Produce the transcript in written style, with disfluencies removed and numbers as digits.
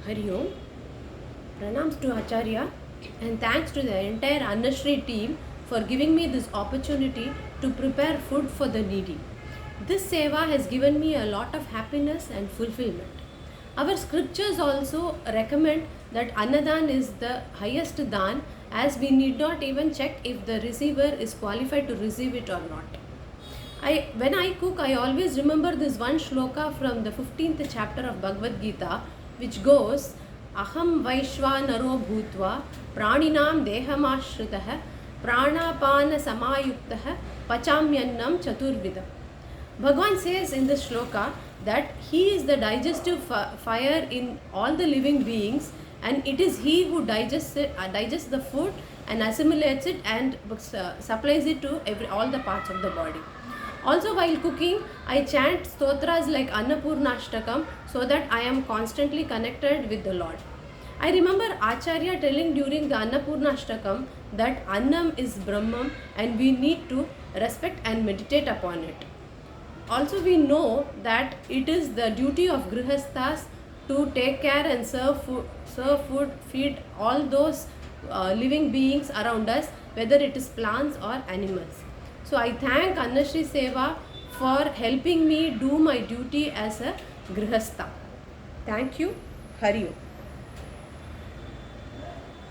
Hari Om. Pranams to Acharya and thanks to the entire Annashri team for giving me this opportunity to prepare food for the needy. This seva has given me a lot of happiness and fulfillment. Our scriptures also recommend that Annadan is the highest dan, as we need not even check if the receiver is qualified to receive it or not. When I cook, I always remember this one shloka from the 15th chapter of Bhagavad Gita, which goes, Aham Vaishvanaro Bhutva Praninam Dehamashritah Pranapana Samayuktah Pachamyannam Chaturvidam. Bhagavan says in this shloka that he is the digestive fire in all the living beings, and it is he who digests the food and assimilates it and supplies it to all the parts of the body. Also, while cooking, I chant stotras like Annapurnashtakam so that I am constantly connected with the Lord. I remember Acharya telling during the Annapurnashtakam that Annam is Brahman and we need to respect and meditate upon it. Also, we know that it is the duty of Grihasthas to take care and serve food, feed all those living beings around us, whether it is plants or animals. So I thank Annashri Seva for helping me do my duty as a Grihastha. Thank you. Hari Om.